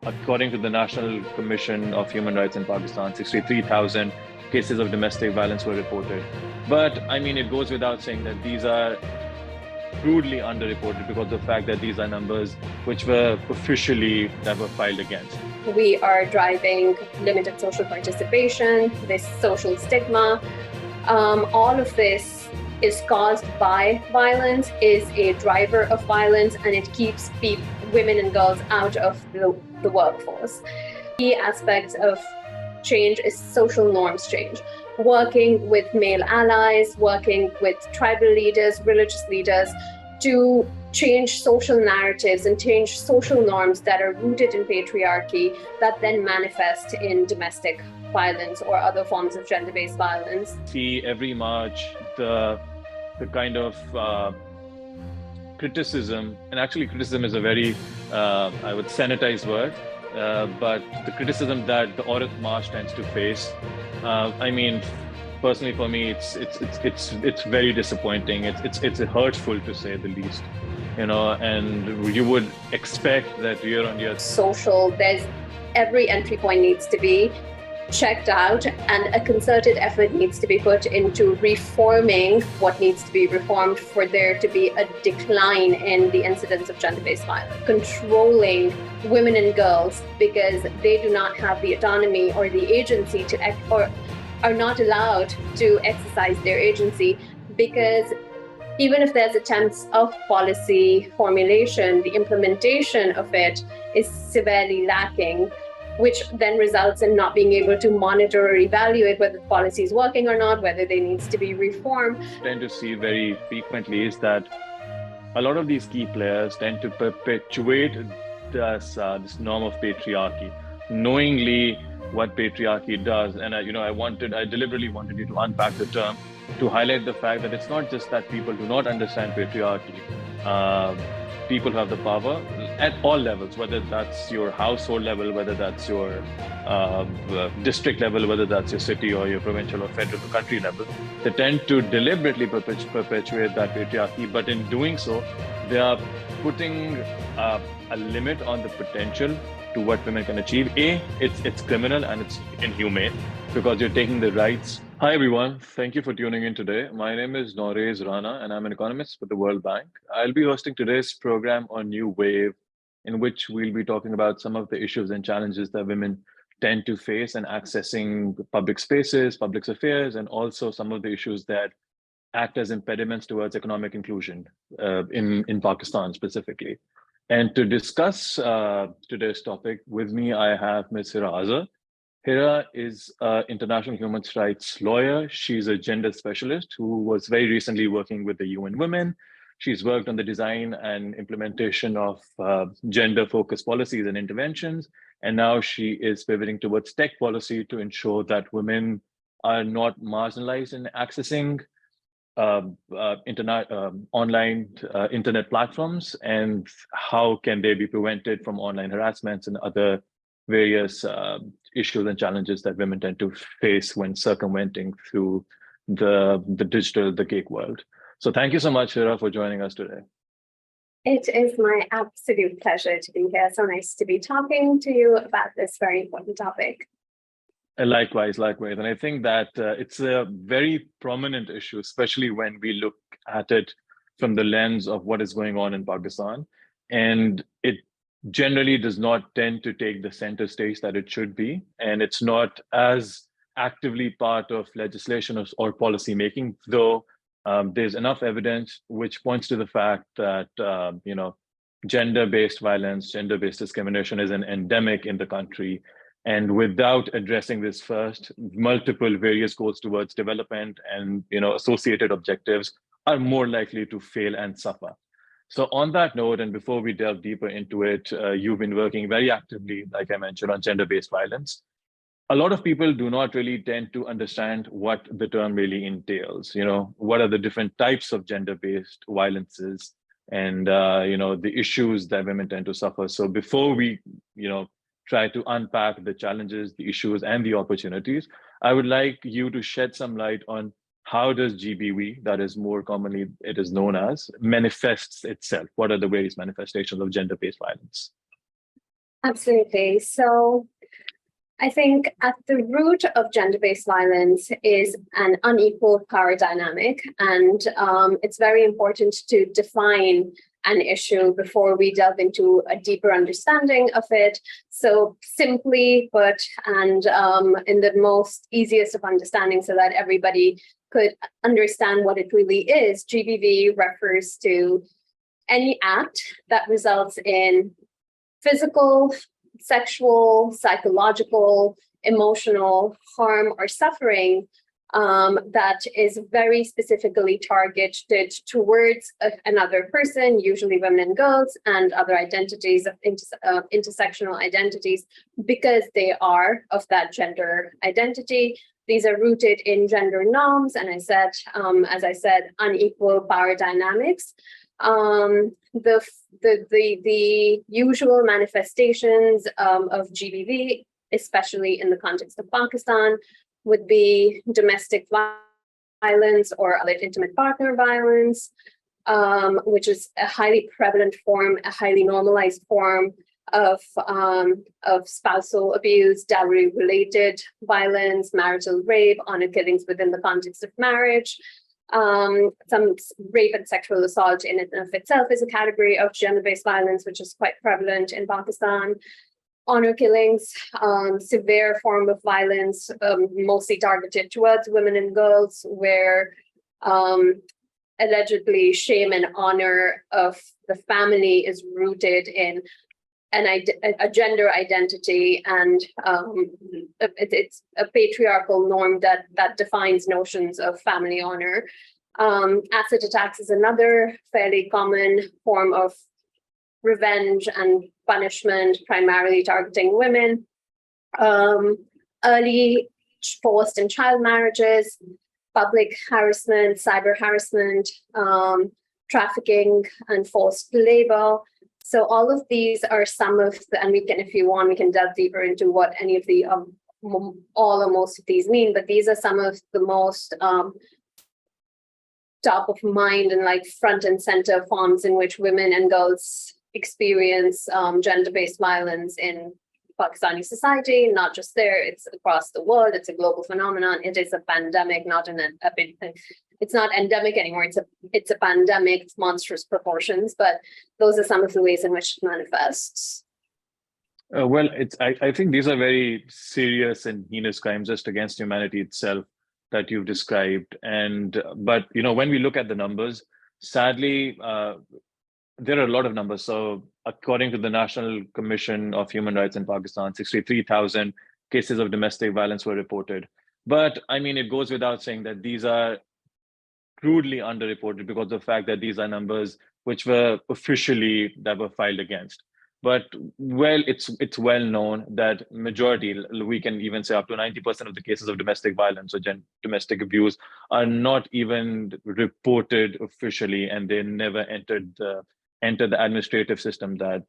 according to the National Commission of Human Rights in Pakistan, 63,000 cases of domestic violence were reported. But I mean, it goes without saying that these are crudely underreported because of the fact that these are numbers which were officially that were filed against. We are driving limited social participation, this social stigma. All of this is caused by violence, is a driver of violence, and it keeps women and girls out of the workforce. Key aspects of change is social norms change. Working with male allies, working with tribal leaders, religious leaders, to change social narratives and change social norms that are rooted in patriarchy that then manifest in domestic violence or other forms of gender-based violence. See every March the kind of criticism, and actually criticism is a very, I would sanitize word, but the criticism that the Aurat March tends to face, I mean, personally for me, it's very disappointing. It's hurtful to say the least, you know. And you would expect that year on year. There's every entry point needs to be checked out, and a concerted effort needs to be put into reforming what needs to be reformed for there to be a decline in the incidence of gender-based violence. Controlling women and girls because they do not have the autonomy or the agency to or are not allowed to exercise their agency, because even if there's attempts of policy formulation, the implementation of it is severely lacking, which then results in not being able to monitor or evaluate whether the policy is working or not, whether they needs to be reformed. Tend to see very frequently is that a lot of these key players tend to perpetuate this norm of patriarchy, knowingly what patriarchy does. And I deliberately wanted you to unpack the term to highlight the fact that it's not just that people do not understand patriarchy. People who have the power at all levels, whether that's your household level, whether that's your district level, whether that's your city or your provincial or federal or country level, they tend to deliberately perpetuate that patriarchy. But in doing so, they are putting a limit on the potential to what women can achieve. It's criminal and it's inhumane because you're taking the rights. Hi everyone, thank you for tuning in today. My name is Nauraiz Rana and I'm an economist for the World Bank. I'll be hosting today's program on New Wave, in which we'll be talking about some of the issues and challenges that women tend to face in accessing public spaces, public affairs, and also some of the issues that act as impediments towards economic inclusion in Pakistan specifically. And to discuss today's topic with me, I have Ms. Hira Azhar. Hira is an international human rights lawyer. She's a gender specialist who was very recently working with the UN Women. She's worked on the design and implementation of gender-focused policies and interventions. And now she is pivoting towards tech policy to ensure that women are not marginalized in accessing online internet platforms, and how can they be prevented from online harassments and other various issues and challenges that women tend to face when circumventing through the gig world. So thank you so much, Hira, for joining us today. It is my absolute pleasure to be here. So nice to be talking to you about this very important topic. Likewise. And I think that it's a very prominent issue, especially when we look at it from the lens of what is going on in Pakistan. And it generally does not tend to take the center stage that it should be. And it's not as actively part of legislation or policy making, though there's enough evidence which points to the fact that, gender-based violence, gender-based discrimination is an endemic in the country. And without addressing this first, multiple various goals towards development and associated objectives are more likely to fail and suffer. So on that note, and before we delve deeper into it, you've been working very actively, like I mentioned, on gender-based violence. A lot of people do not really tend to understand what the term really entails. What are the different types of gender-based violences and the issues that women tend to suffer. So before we try to unpack the challenges, the issues, and the opportunities, I would like you to shed some light on how does GBV, that is more commonly it is known as, manifests itself? What are the various manifestations of gender-based violence? Absolutely. So I think at the root of gender-based violence is an unequal power dynamic, and it's very important to define an issue before we delve into a deeper understanding of it. So simply put, and in the most easiest of understanding so that everybody could understand what it really is, GBV refers to any act that results in physical, sexual, psychological, emotional harm or suffering that is very specifically targeted towards another person, usually women and girls, and other identities of intersectional identities, because they are of that gender identity. These are rooted in gender norms, and as I said, unequal power dynamics. The usual manifestations of GBV, especially in the context of Pakistan, would be domestic violence or other intimate partner violence, which is a highly prevalent form, a highly normalized form of spousal abuse, dowry-related violence, marital rape, honor killings within the context of marriage. Some rape and sexual assault in and of itself is a category of gender-based violence, which is quite prevalent in Pakistan. Honor killings, severe form of violence, mostly targeted towards women and girls, where allegedly shame and honor of the family is rooted in a gender identity, and it's a patriarchal norm that defines notions of family honor. Acid attacks is another fairly common form of revenge and punishment, primarily targeting women. Early forced and child marriages, public harassment, cyber harassment, trafficking, and forced labor. So all of these are some of the, and we can, if you want, we can delve deeper into what any of the, all or most of these mean, but these are some of the most top of mind and like front and center forms in which women and girls experience gender-based violence in Pakistani society, not just there, it's across the world, it's a global phenomenon, it is a pandemic, not an epidemic. It's not endemic anymore, it's a pandemic, it's monstrous proportions, but those are some of the ways in which it manifests. Well, I think these are very serious and heinous crimes just against humanity itself that you've described. But when we look at the numbers, sadly, there are a lot of numbers. So according to the National Commission of Human Rights in Pakistan, 63,000 cases of domestic violence were reported. But I mean, it goes without saying that these are crudely underreported because of the fact that these are numbers which were officially that were filed against. But well, it's well known that majority, we can even say up to 90% of the cases of domestic violence or domestic abuse are not even reported officially, and they never enter the administrative system that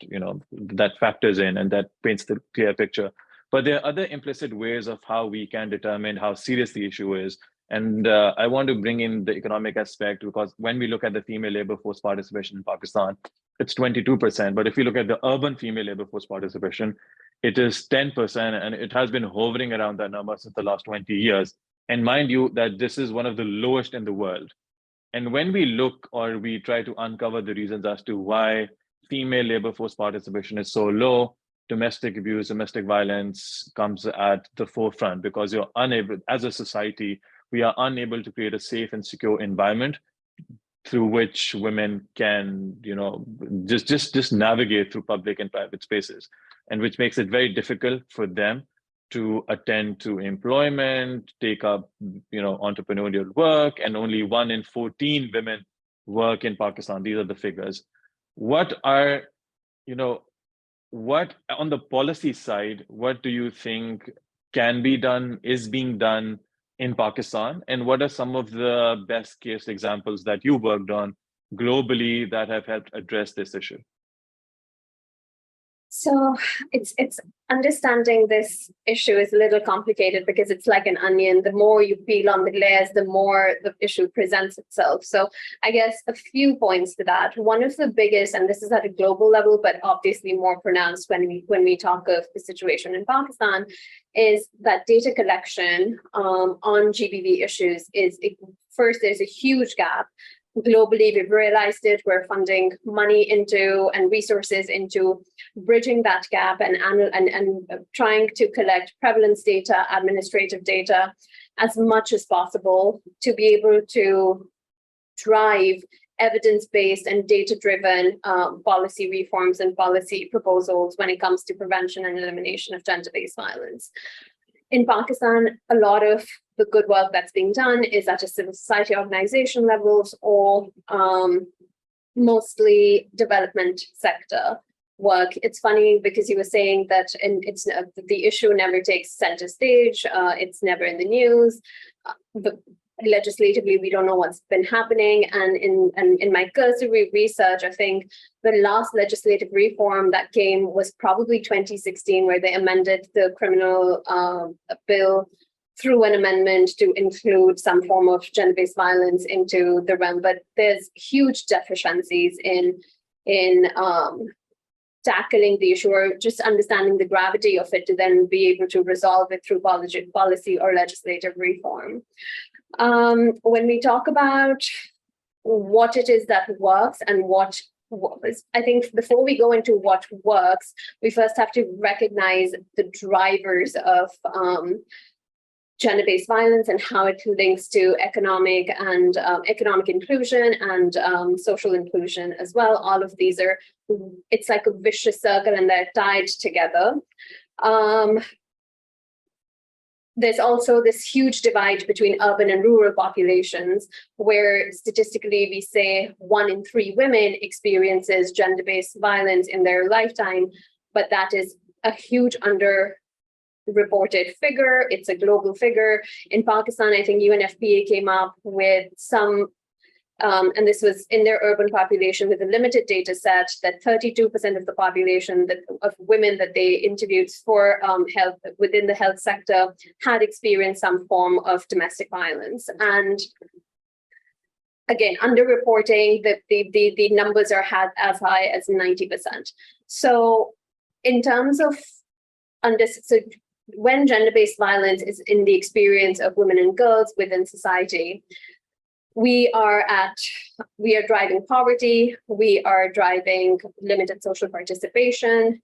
that factors in and that paints the clear picture. But there are other implicit ways of how we can determine how serious the issue is. And I want to bring in the economic aspect, because when we look at the female labor force participation in Pakistan, it's 22%. But if you look at the urban female labor force participation, it is 10%, and it has been hovering around that number since the last 20 years. And mind you, that this is one of the lowest in the world. And when we look or we try to uncover the reasons as to why female labor force participation is so low, domestic abuse, domestic violence comes at the forefront, because you're unable, as a society, we are unable to create a safe and secure environment through which women can, just navigate through public and private spaces, and which makes it very difficult for them to attend to employment, take up, entrepreneurial work, and only 1 in 14 women work in Pakistan. These are the figures. What on the policy side, what do you think can be done, is being done in Pakistan? And what are some of the best case examples that you worked on globally that have helped address this issue? So it's understanding this issue is a little complicated because it's like an onion. The more you peel on the layers, the more the issue presents itself. So I guess a few points to that. One of the biggest, and this is at a global level, but obviously more pronounced when we talk of the situation in Pakistan, is that data collection on GBV issues is first, there's a huge gap. Globally, we've realized it. We're funding money into and resources into bridging that gap and trying to collect prevalence data, administrative data as much as possible to be able to drive evidence-based and data-driven policy reforms and policy proposals when it comes to prevention and elimination of gender-based violence. In Pakistan, a lot of the good work that's being done is at a civil society organization levels or mostly development sector work. It's funny because you were saying that the issue never takes center stage. It's never in the news. Legislatively, we don't know what's been happening. And in my cursory research, I think the last legislative reform that came was probably 2016, where they amended the criminal bill through an amendment to include some form of gender-based violence into the realm. But there's huge deficiencies in tackling the issue or just understanding the gravity of it to then be able to resolve it through policy or legislative reform. When we talk about what it is that works and what I think before we go into what works, we first have to recognize the drivers of gender-based violence and how it links to economic and economic inclusion and social inclusion as well. All of these it's like a vicious circle and they're tied together. There's also this huge divide between urban and rural populations, where statistically we say 1 in 3 women experiences gender-based violence in their lifetime, but that is a huge underreported figure. It's a global figure. In Pakistan, I think UNFPA came up with some, and this was in their urban population with a limited data set, that 32% of the population of women that they interviewed for health within the health sector had experienced some form of domestic violence. And again, underreporting, the numbers are as high as 90%. So in terms of when gender-based violence is in the experience of women and girls within society, we are driving poverty, we are driving limited social participation,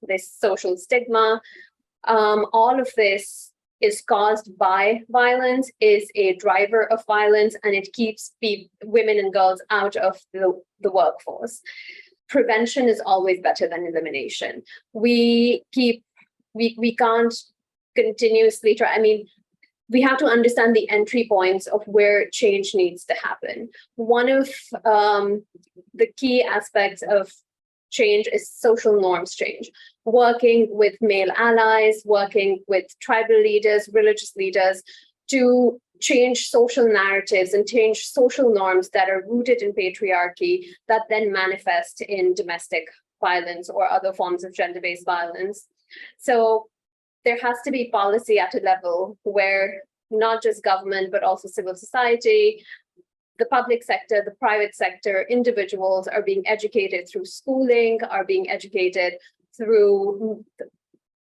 this social stigma. All of this is caused by violence, is a driver of violence, and it keeps women and girls out of the workforce. Prevention is always better than elimination. We can't continuously try. I mean, we have to understand the entry points of where change needs to happen. One of the key aspects of change is social norms change. Working with male allies, working with tribal leaders, religious leaders to change social narratives and change social norms that are rooted in patriarchy that then manifest in domestic violence or other forms of gender-based violence. So there has to be policy at a level where not just government, but also civil society, the public sector, the private sector, individuals are being educated through schooling, are being educated through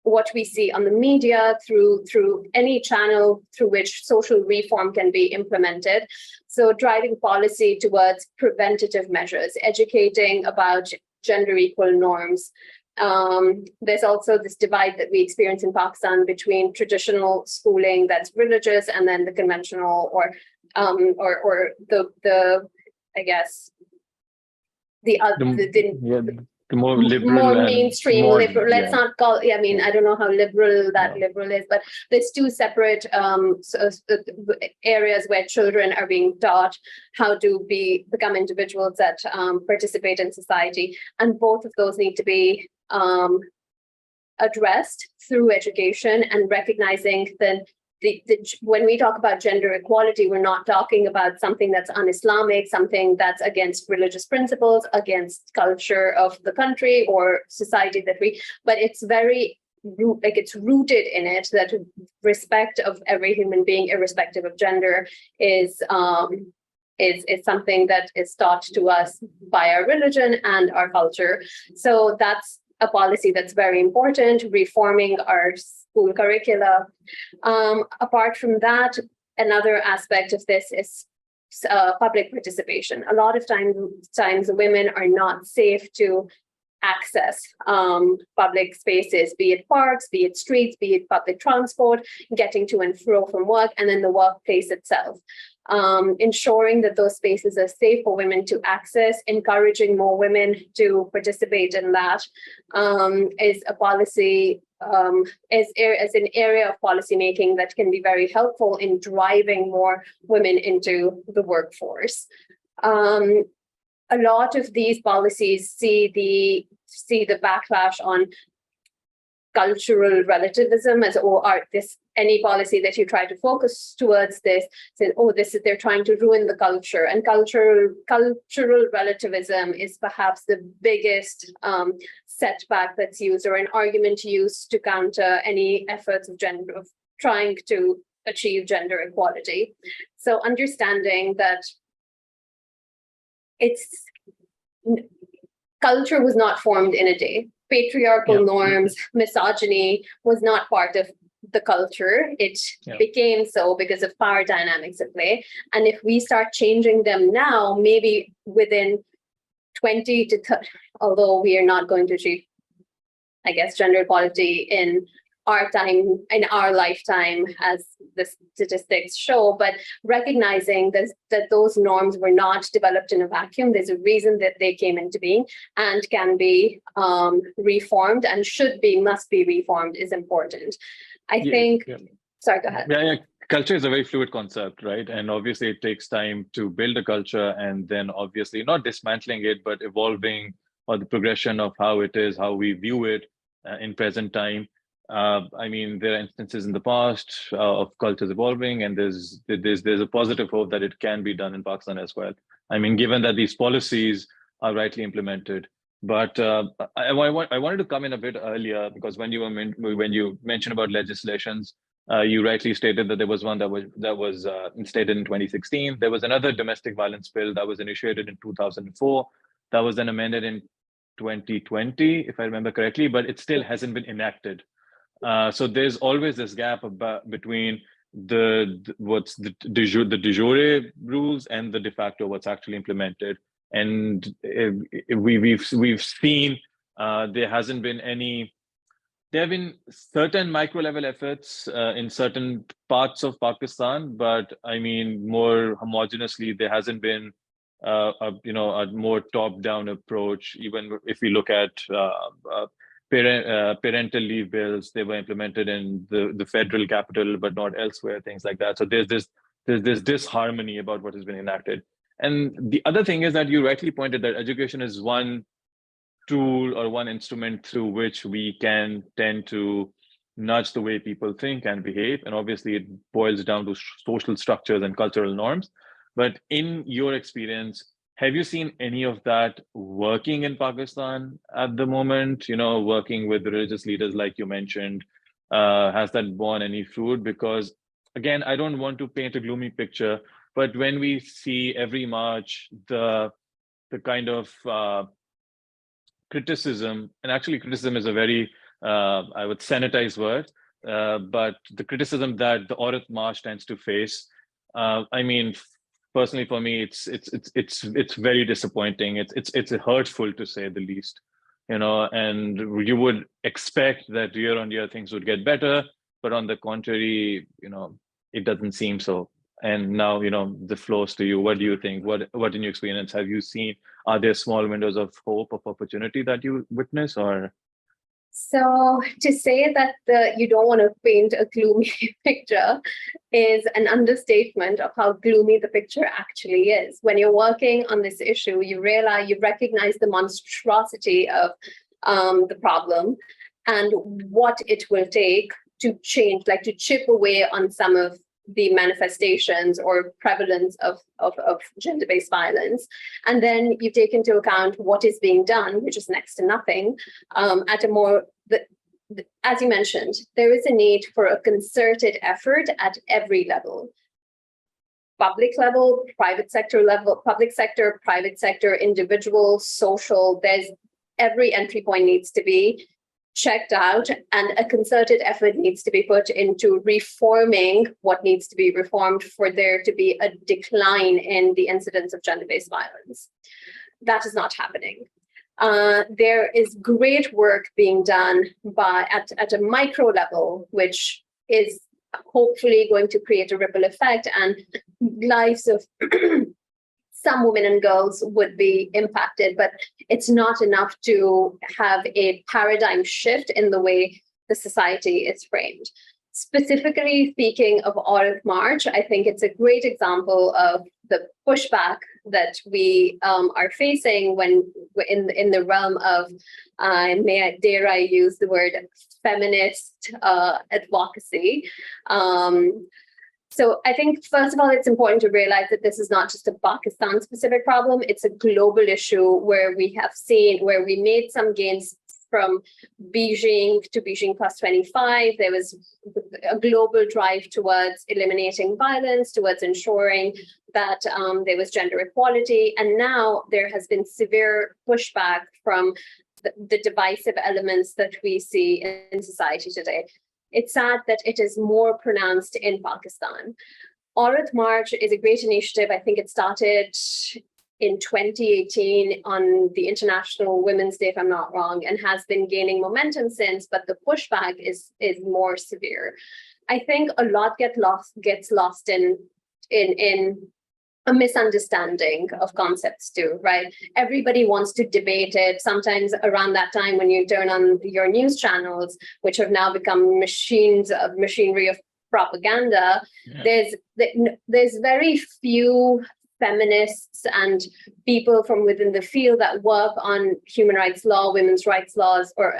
what we see on the media, through any channel through which social reform can be implemented. So driving policy towards preventative measures, educating about gender equal norms. There's also this divide that we experience in Pakistan between traditional schooling that's religious and then the conventional or the I guess the more liberal, more mainstream liberal. Let's not call. I mean, I don't know how liberal that liberal is, but there's two separate areas where children are being taught how to become individuals that participate in society, and both of those need to be addressed through education and recognizing the when we talk about gender equality, we're not talking about something that's un-Islamic, something that's against religious principles, against culture of the country or society but it's very it's rooted in it that respect of every human being, irrespective of gender, is something that is taught to us by our religion and our culture. So that's a policy that's very important, reforming our school curricula. Apart from that, another aspect of this is public participation. A lot of times women are not safe to access public spaces, be it parks, be it streets, be it public transport, getting to and fro from work, and then the workplace itself. Ensuring that those spaces are safe for women to access, encouraging more women to participate in that is a policy, is an area of policy making that can be very helpful in driving more women into the workforce. A lot of these policies see the backlash on cultural relativism any policy that you try to focus towards this, say, they're trying to ruin the culture. And cultural relativism is perhaps the biggest setback that's used, or an argument used to counter any efforts of trying to achieve gender equality. So understanding that culture was not formed in a day. Patriarchal norms, misogyny was not part of the culture. It became so because of power dynamics at play. And if we start changing them now, maybe within 20 to 30, although we are not going to achieve, I guess, gender equality in our time, in our lifetime, as the statistics show, but recognizing that those norms were not developed in a vacuum. There's a reason that they came into being and can be reformed, and must be reformed, is important. I think, sorry, go ahead. Culture is a very fluid concept, right? And obviously it takes time to build a culture, and then obviously not dismantling it, but evolving, or the progression of how it is, how we view it in present time. I mean, there are instances in the past of cultures evolving, and there's a positive hope that it can be done in Pakistan as well. I mean, given that these policies are rightly implemented. But I wanted to come in a bit earlier, because when you mentioned about legislations, you rightly stated that there was one that was instated in 2016. There was another domestic violence bill that was initiated in 2004. That was then amended in 2020, if I remember correctly, but it still hasn't been enacted. So there's always this gap between the de jure rules and the de facto what's actually implemented. And we've seen there hasn't been any. There have been certain micro level efforts in certain parts of Pakistan, but I mean, more homogeneously, there hasn't been a more top down approach. Even if we look at parental leave bills, they were implemented in the federal capital, but not elsewhere, things like that. So there's this disharmony about what has been enacted. And the other thing is that you rightly pointed that education is one tool or one instrument through which we can tend to nudge the way people think and behave. And obviously it boils down to social structures and cultural norms. But in your experience, have you seen any of that working in Pakistan at the moment? Working with religious leaders, like you mentioned, has that borne any fruit? Because again, I don't want to paint a gloomy picture, but when we see every March, the kind of criticism, and actually criticism is a very, I would sanitize word, but the criticism that the Aurat March tends to face, I mean, personally for me, it's very disappointing. It's hurtful, to say the least, and you would expect that year on year things would get better, but on the contrary, it doesn't seem so. And now, the flows to you. What do you think? What in your experience have you seen? Are there small windows of hope, of opportunity that you witness, or? So to say that you don't want to paint a gloomy picture is an understatement of how gloomy the picture actually is. When you're working on this issue, you recognize the monstrosity of the problem and what it will take change, like to chip away on some of the manifestations or prevalence of gender-based violence. And then you take into account what is being done, which is next to nothing, at a more, as you mentioned, there is a need for a concerted effort at every level. Public level, private sector level, public sector, private sector, individual, social, every entry point needs to be checked out, and a concerted effort needs to be put into reforming what needs to be reformed for there to be a decline in the incidence of gender-based violence. That is not happening. There is great work being done at a micro level, which is hopefully going to create a ripple effect, and lives of some women and girls would be impacted, but it's not enough to have a paradigm shift in the way the society is framed. Specifically speaking of Audit March, I think it's a great example of the pushback that we are facing when in the realm of, dare I use the word feminist advocacy. So I think, first of all, it's important to realize that this is not just a Pakistan-specific problem. It's a global issue where we made some gains from Beijing to Beijing plus 25. There was a global drive towards eliminating violence, towards ensuring that there was gender equality. And now there has been severe pushback from the divisive elements that we see in society today. It's sad that it is more pronounced in Pakistan. Aurat March is a great initiative. I think it started in 2018 on the International Women's Day, if I'm not wrong, and has been gaining momentum since, but the pushback is more severe. I think a lot gets lost in a misunderstanding of concepts too, right? Everybody wants to debate it. Sometimes around that time when you turn on your news channels, which have now become machinery of propaganda, yeah. There's very few feminists and people from within the field that work on human rights law, women's rights laws, or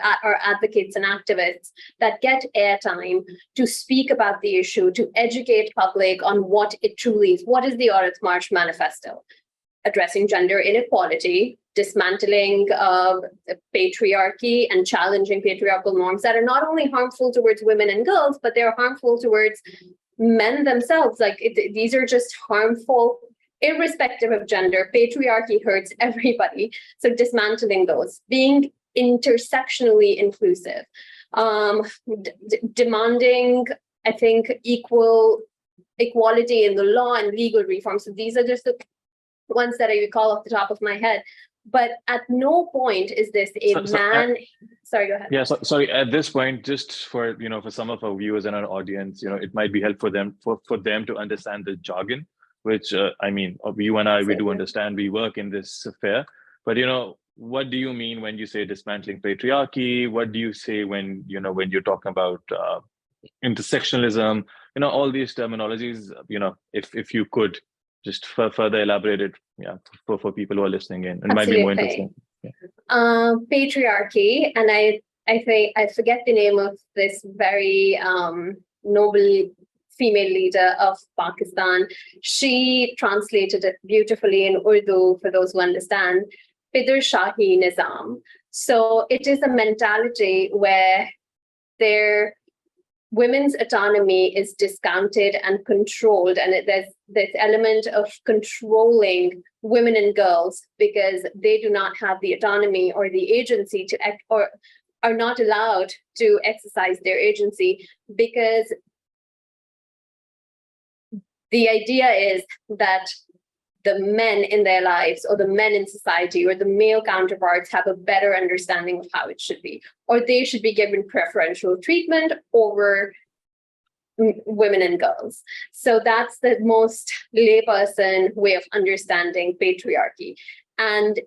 advocates and activists that get airtime to speak about the issue, to educate public on what it truly is. What is the Aurat March manifesto? Addressing gender inequality, dismantling patriarchy, and challenging patriarchal norms that are not only harmful towards women and girls, but they're harmful towards men themselves. These are just harmful irrespective of gender. Patriarchy hurts everybody. So dismantling those, being intersectionally inclusive, demanding, I think, equality in the law and legal reform. So these are just the ones that I recall off the top of my head. But at no point is this sorry, go ahead. Yeah, sorry. At this point, just for some of our viewers and our audience, it might be helpful for them to understand the jargon, which you and I, we do understand. We work in this sphere, but what do you mean when you say dismantling patriarchy? What do you say when you're talking about intersectionalism? All these terminologies. If you could just further elaborate it, for people who are listening in, it might be more interesting. Yeah. Patriarchy, and I think I forget the name of this very noble female leader of Pakistan. She translated it beautifully in Urdu for those who understand. Pidar Shahi Nizam. So it is a mentality where women's autonomy is discounted and controlled, and there's this element of controlling women and girls because they do not have the autonomy or the agency or are not allowed to exercise their agency, because the idea is that the men in their lives, or the men in society, or the male counterparts have a better understanding of how it should be, or they should be given preferential treatment over women and girls. So that's the most layperson way of understanding patriarchy. And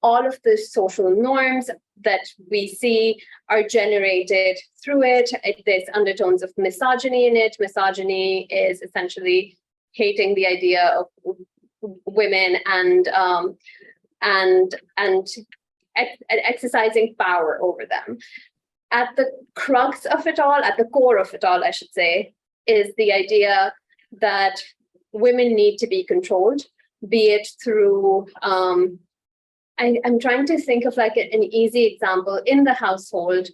all of the social norms that we see are generated through it. There's undertones of misogyny in it. Misogyny is essentially hating the idea of women and exercising power over them. at the crux of it all, at the core of it all, I should say, is the idea that women need to be controlled, be it through, I'm trying to think of like an easy example in the household,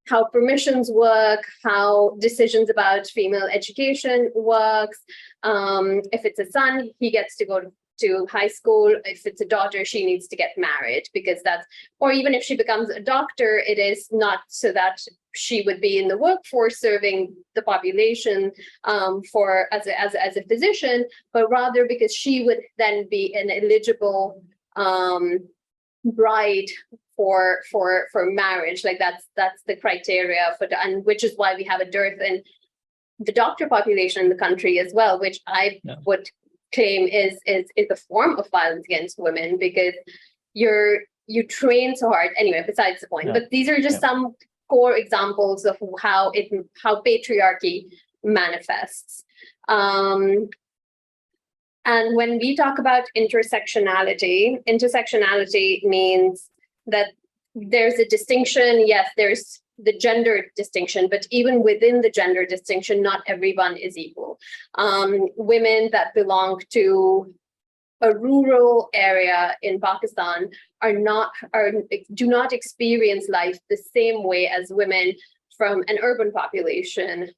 how permissions work, how decisions about female education works. If it's a son, he gets to go to high school. If it's a daughter, she needs to get married, because that's, or even if she becomes a doctor, it is not so that she would be in the workforce serving the population for as a physician, but rather because she would then be an eligible bride for marriage. Like that's the criteria for and which is why we have a dearth in the doctor population in the country as well, which I would claim is a form of violence against women, because you train so hard. Anyway, besides the point, but these are just some core examples of how patriarchy manifests. And when we talk about intersectionality means that there's a distinction. Yes, there's the gender distinction, but even within the gender distinction, not everyone is equal. Women that belong to a rural area in Pakistan do not experience life the same way as women from an urban population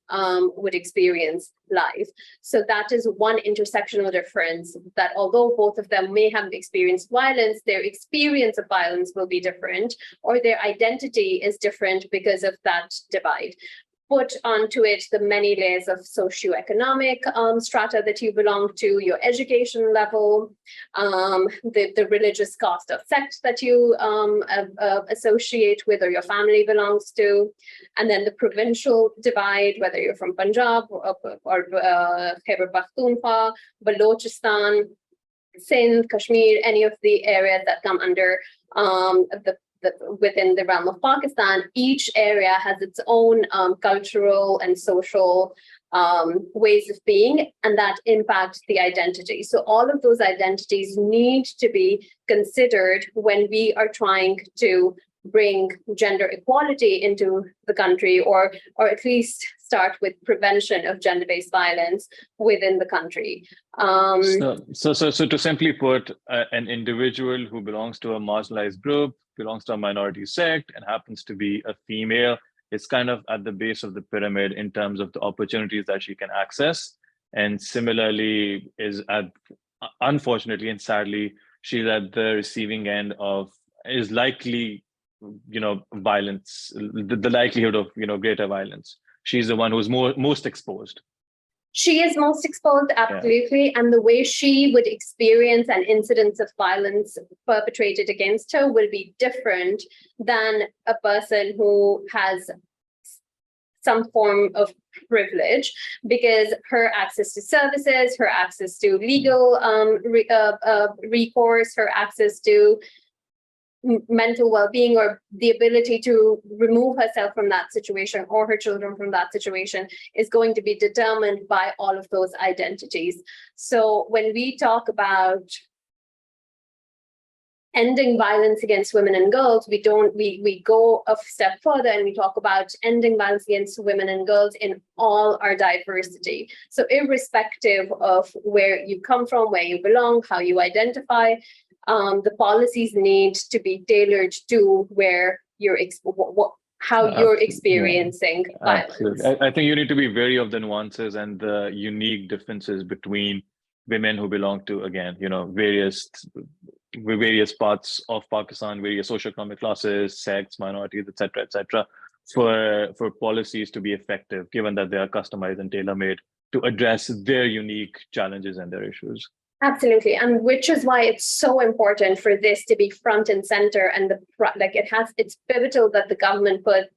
would experience life. So that is one intersectional difference, that although both of them may have experienced violence, their experience of violence will be different, or their identity is different because of that divide. Put onto it the many layers of socioeconomic strata that you belong to, your education level, the religious caste of sect that you associate with or your family belongs to, and then the provincial divide, whether you're from Punjab or Khyber Pakhtunkhwa, Balochistan, Sindh, Kashmir, any of the areas that come under within the realm of Pakistan. Each area has its own cultural and social ways of being, and that impacts the identity. So all of those identities need to be considered when we are trying to bring gender equality into the country, or at least start with prevention of gender-based violence within the country. So to simply put, an individual who belongs to a marginalized group, belongs to a minority sect, and happens to be a female, is kind of at the base of the pyramid in terms of the opportunities that she can access. And similarly, unfortunately and sadly, she's at the receiving end of, is likely, violence, the likelihood of, greater violence. She's the one who's most exposed. She is most exposed, absolutely. Yeah. And the way she would experience an incidence of violence perpetrated against her will be different than a person who has some form of privilege, because her access to services, her access to legal recourse, her access to mental well-being, or the ability to remove herself from that situation or her children from that situation, is going to be determined by all of those identities. So when we talk about ending violence against women and girls, we go a step further and we talk about ending violence against women and girls in all our diversity. So irrespective of where you come from, where you belong, how you identify, the policies need to be tailored to where you're you're experiencing violence. Absolutely. I think you need to be wary of the nuances and the unique differences between women who belong to, again, various parts of Pakistan, various socioeconomic classes, sects, minorities, etc., for policies to be effective, given that they are customized and tailor-made to address their unique challenges and their issues. Absolutely, and which is why it's so important for this to be front and center, and it's pivotal that the government put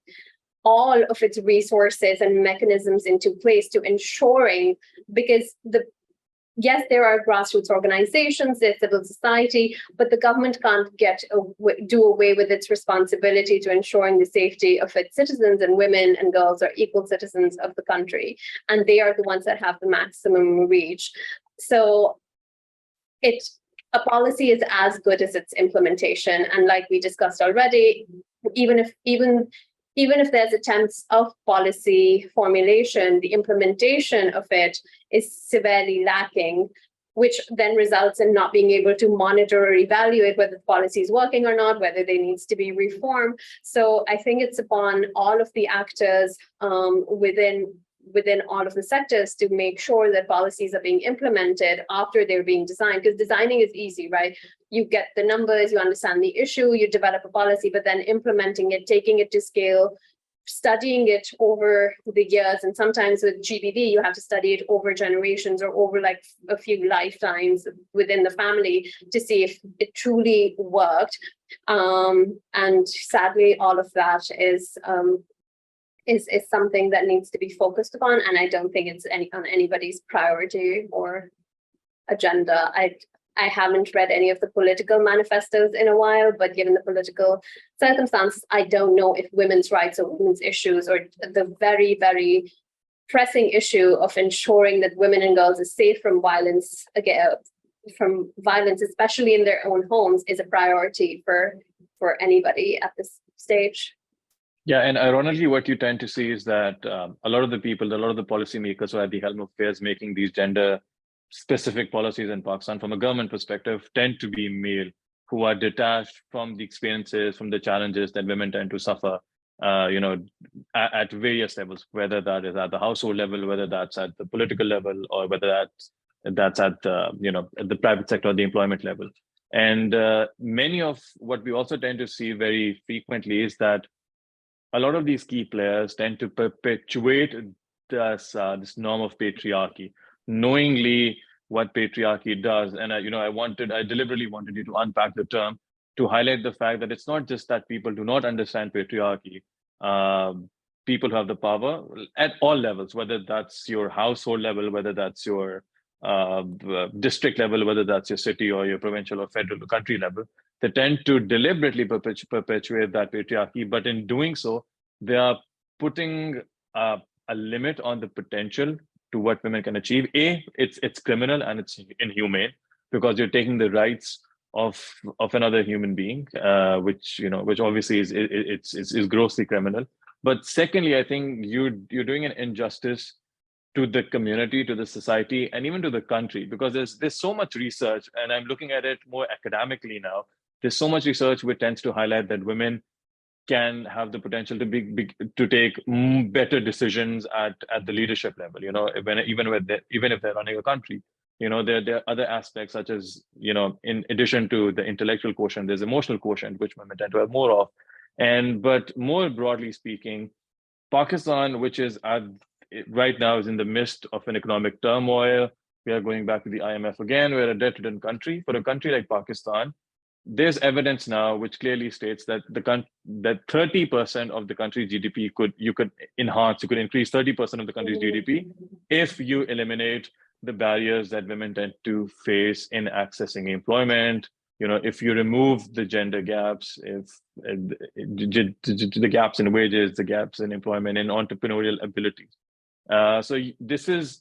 all of its resources and mechanisms into place to ensuring, because yes, there are grassroots organizations, there's civil society, but the government can't do away with its responsibility to ensuring the safety of its citizens, and women and girls are equal citizens of the country, and they are the ones that have the maximum reach. So a policy is as good as its implementation, and like we discussed already, even even if there's attempts of policy formulation, the implementation of it is severely lacking, which then results in not being able to monitor or evaluate whether the policy is working or not, whether they needs to be reformed. So I think it's upon all of the actors within all of the sectors to make sure that policies are being implemented after they're being designed, because designing is easy, right? You get the numbers, you understand the issue, you develop a policy, but then implementing it, taking it to scale, studying it over the years, and sometimes with GBD, you have to study it over generations or over like a few lifetimes within the family to see if it truly worked. And sadly, all of that is something that needs to be focused upon, and I don't think it's on anybody's priority or agenda. I haven't read any of the political manifestos in a while, but given the political circumstances, I don't know if women's rights or women's issues or the very, very pressing issue of ensuring that women and girls are safe from violence, especially in their own homes, is a priority for anybody at this stage. Yeah, and ironically, what you tend to see is that a lot of the policymakers who are at the helm of affairs making these gender-specific policies in Pakistan, from a government perspective, tend to be male, who are detached from the experiences, from the challenges that women tend to suffer, at various levels, whether that is at the household level, whether that's at the political level, or whether that's at the private sector or the employment level. And many of what we also tend to see very frequently is that a lot of these key players tend to perpetuate this norm of patriarchy, knowingly what patriarchy does. And I deliberately wanted you to unpack the term to highlight the fact that it's not just that people do not understand patriarchy. People who have the power at all levels, whether that's your household level, whether that's your district level, whether that's your city or your provincial or federal or country level, they tend to deliberately perpetuate that patriarchy. But in doing so, they are putting a limit on the potential to what women can achieve. It's criminal and it's inhumane, because you're taking the rights of another human being, which obviously is grossly criminal. But secondly, I think you're doing an injustice to the community, to the society, and even to the country, because there's so much research, and I'm looking at it more academically now. There's so much research which tends to highlight that women can have the potential to take better decisions at the leadership level. Even if they're running a country, there are other aspects such as, in addition to the intellectual quotient, there's emotional quotient, which women tend to have more of. But more broadly speaking, Pakistan, which is right now is in the midst of an economic turmoil. We are going back to the IMF again. We're a debt-ridden country. For a country like Pakistan, there's evidence now which clearly states that that 30% of the country's GDP you could increase 30% of the country's GDP if you eliminate the barriers that women tend to face in accessing employment. If you remove the gender gaps, if the gaps in wages, the gaps in employment and entrepreneurial abilities. So this is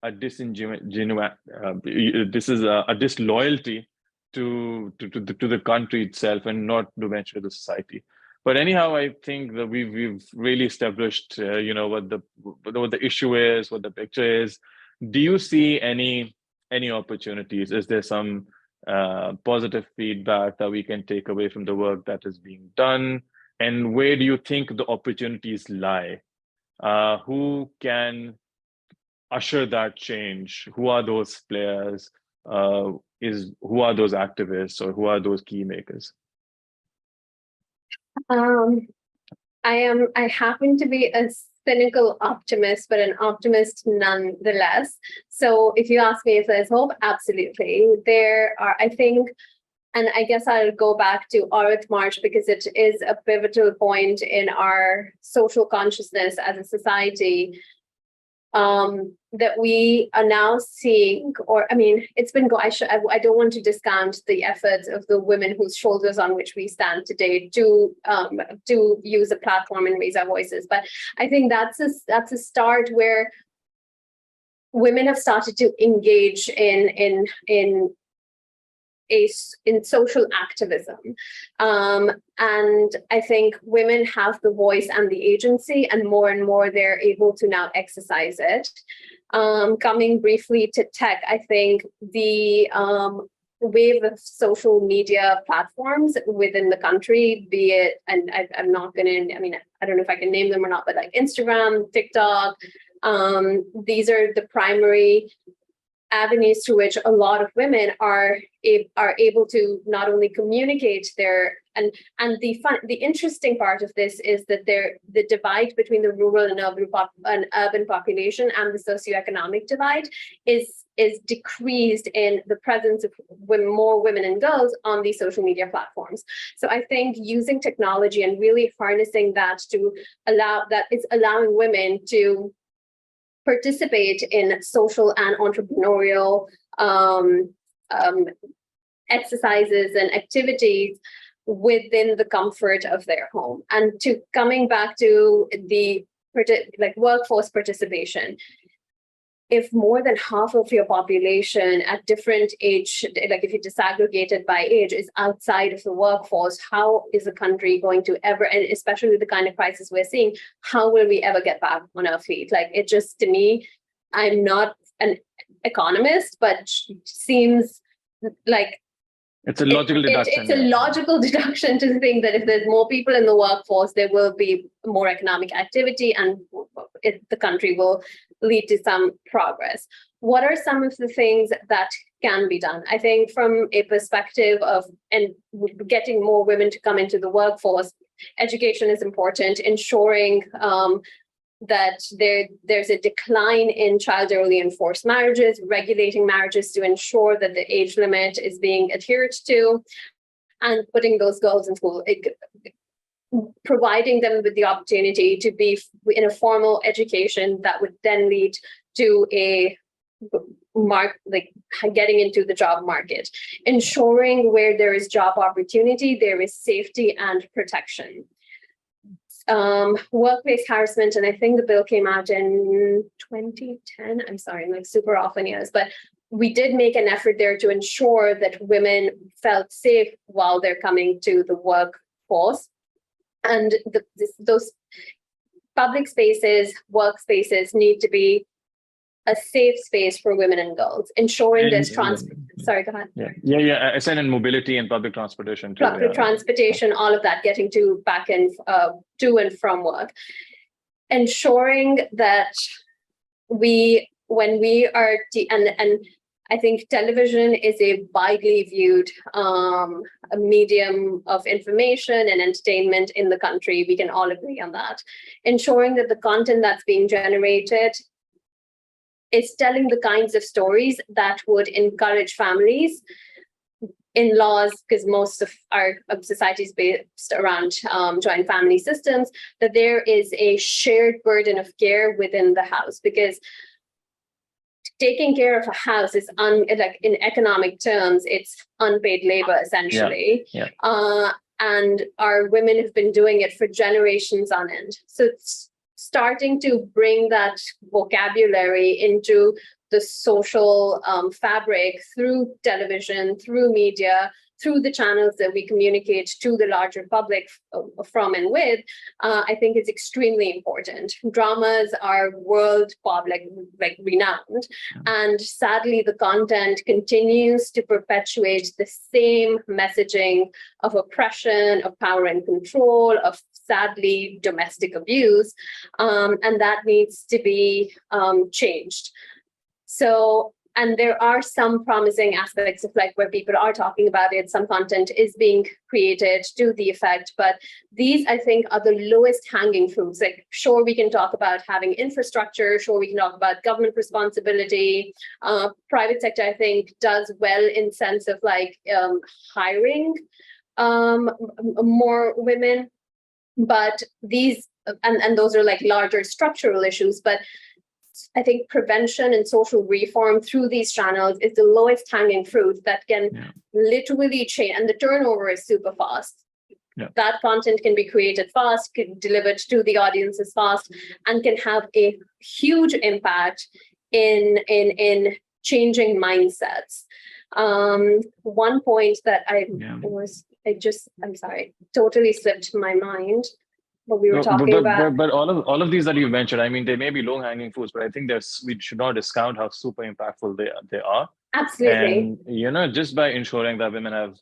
a disloyalty to the country itself, and not to mention the society. But anyhow, I think that we've really established, what the issue is, what the picture is. Do you see any opportunities? Is there some positive feedback that we can take away from the work that is being done? And where do you think the opportunities lie? Who can usher that change? Who are those players? Who are those activists, or who are those key makers? I happen to be a cynical optimist, but an optimist nonetheless. So if you ask me if there's hope, absolutely. There are, I think, and I guess I'll go back to Aurat March, because it is a pivotal point in our social consciousness as a society, that we are now seeing, it's been, I don't want to discount the efforts of the women whose shoulders on which we stand today to use a platform and raise our voices. But I think that's a start where women have started to engage in in social activism. And I think women have the voice and the agency, and more they're able to now exercise it. Coming briefly to tech, I think the wave of social media platforms within the country, be it, and I'm not going to, I mean, I don't know if I can name them or not, but like Instagram, TikTok, these are the primary avenues through which a lot of women are able to not only communicate their, and the interesting part of this is that the divide between the rural and urban population and the socioeconomic divide is decreased in the presence of more women and girls on these social media platforms. So I think using technology and really harnessing that to allowing women to participate in social and entrepreneurial exercises and activities within the comfort of their home. And to coming back to the workforce participation, if more than half of your population at different age, like if you disaggregate it by age, is outside of the workforce, how is the country going to ever, and especially the kind of crisis we're seeing, how will we ever get back on our feet? Like, it just, to me, I'm not an economist, but seems like it's a logical deduction. It's a logical deduction to think that if there's more people in the workforce, there will be more economic activity, and the country will lead to some progress. What are some of the things that can be done? I think from a perspective of getting more women to come into the workforce, education is important, ensuring that there's a decline in child early and forced marriages, regulating marriages to ensure that the age limit is being adhered to, and putting those girls in school, providing them with the opportunity to be in a formal education that would then lead to getting into the job market, ensuring where there is job opportunity, there is safety and protection. Workplace harassment, and I think the bill came out in 2010. I'm sorry, I'm like super off on years, but we did make an effort there to ensure that women felt safe while they're coming to the workforce. And those public spaces, workspaces need to be a safe space for women and girls, ensuring there's sorry, go ahead. Yeah. I said in mobility and public transportation too. Public transportation, all of that, getting to and from work. Ensuring that when we are, and I think television is a widely viewed a medium of information and entertainment in the country. We can all agree on that. Ensuring that the content that's being generated is telling the kinds of stories that would encourage families, in-laws, because most of our society is based around joint family systems, that there is a shared burden of care within the house, because taking care of a house is in economic terms, it's unpaid labor essentially. And our women have been doing it for generations on end. So it's starting to bring that vocabulary into the social fabric through television, through media, through the channels that we communicate to the larger public from and with, I think is extremely important. Dramas are world public, renowned. And sadly, the content continues to perpetuate the same messaging of oppression, of power and control, of sadly domestic abuse. And that needs to be changed. So, and there are some promising aspects of where people are talking about it, some content is being created to the effect, but these I think are the lowest hanging fruits. Sure, we can talk about having infrastructure, sure, we can talk about government responsibility, private sector I think does well in sense of hiring more women, but these, and those are larger structural issues, but I think prevention and social reform through these channels is the lowest hanging fruit that can literally change. And the turnover is super fast. That content can be created fast, can delivered to the audiences fast, and can have a huge impact in changing mindsets. One point that Yeah. I'm sorry, totally slipped my mind. But we were talking about. But all of these that you mentioned, I mean, they may be low hanging fruits, but I think we should not discount how super impactful they are. Absolutely. And just by ensuring that women have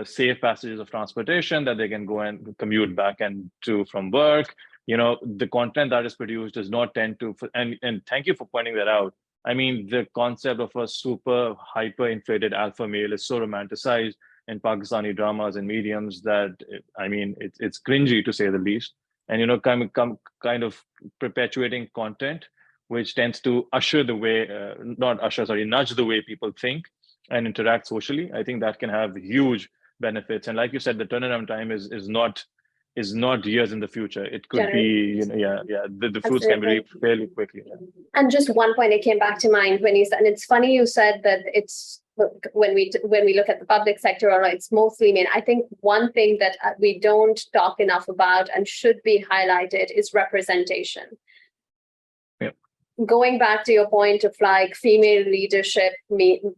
safe passages of transportation, that they can go and commute back and to from work, the content that is produced does not tend to. And thank you for pointing that out. I mean, the concept of a super hyper inflated alpha male is so romanticized in Pakistani dramas and mediums that I mean, it's cringy to say the least. And kind of perpetuating content which tends to usher the way, nudge the way people think and interact socially. I think that can have huge benefits. And like you said, the turnaround time is not years in the future. It could be, the fruits can be reaped fairly quickly. Yeah. And just one point that came back to mind when you said, and it's funny you said that it's when we look at the public sector, it's mostly men. I think one thing that we don't talk enough about and should be highlighted is representation. Going back to your point of like female leadership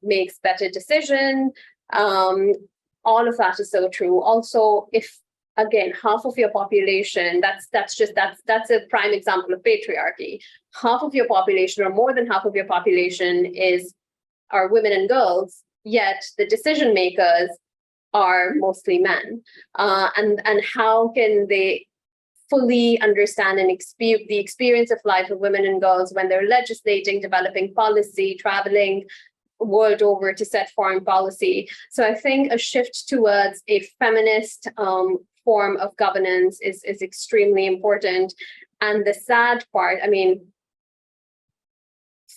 makes better decision, all of that is so true. Also, if again half of your population, that's a prime example of patriarchy. Half of your population, or more than half of your population, are women and girls. Yet the decision makers are mostly men, and how can they fully understand and the experience of life of women and girls when they're legislating, developing policy, traveling world over to set foreign policy? So I think a shift towards a feminist form of governance is extremely important. And the sad part, I mean,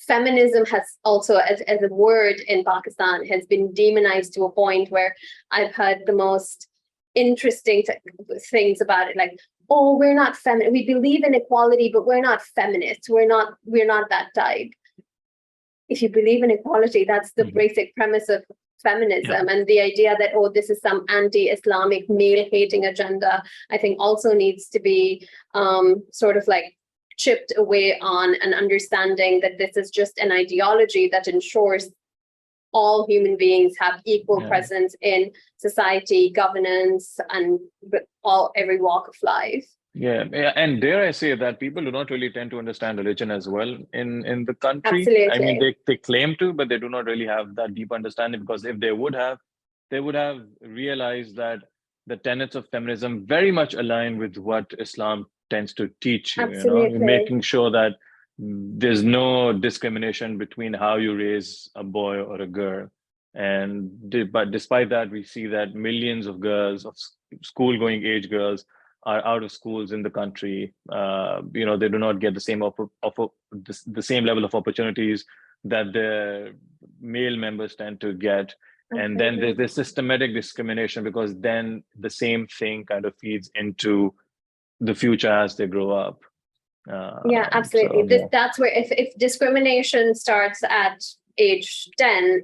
feminism has also, as a word in Pakistan, has been demonized to a point where I've heard the most interesting things about it, like, oh, we're not feminist. We believe in equality, but we're not feminists. We're not that type. If you believe in equality, that's the basic premise of feminism. And the idea that, oh, this is some anti-Islamic male-hating agenda, I think also needs to be sort of like chipped away on, an understanding that this is just an ideology that ensures all human beings have equal presence in society, governance, and every walk of life. Yeah, and dare I say that people do not really tend to understand religion as well in the country. Absolutely. I mean, they claim to, but they do not really have that deep understanding, because if they would have realized that the tenets of feminism very much align with what Islam tends to teach you. Absolutely. Making sure that there's no discrimination between how you raise a boy or a girl. But despite that, we see that millions of girls, of school-going age girls, are out of schools in the country. They do not get the same level of opportunities that the male members tend to get. Okay. And then there's this systematic discrimination, because then the same thing kind of feeds into the future as they grow up. Yeah, absolutely. So, that's where if discrimination starts at age 10,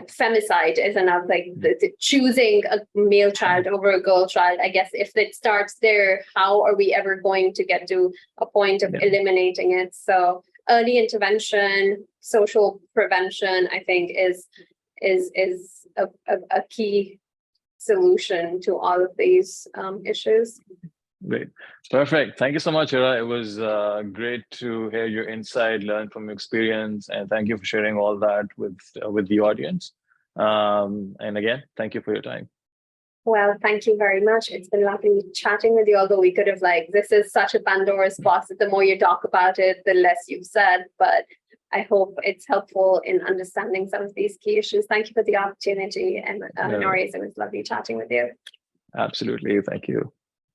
femicide is another, like the choosing a male child over a girl child. I guess if it starts there, how are we ever going to get to a point of eliminating it? So early intervention, social prevention, I think is a key solution to all of these issues. Great. Perfect. Thank you so much, Hira. It was great to hear your insight, learn from your experience, and thank you for sharing all that with the audience. And again, thank you for your time. Well, thank you very much. It's been lovely chatting with you, although we could have, this is such a Pandora's box. The more you talk about it, the less you've said, but I hope it's helpful in understanding some of these key issues. Thank you for the opportunity, and Nauraiz, it was lovely chatting with you. Absolutely. Thank you.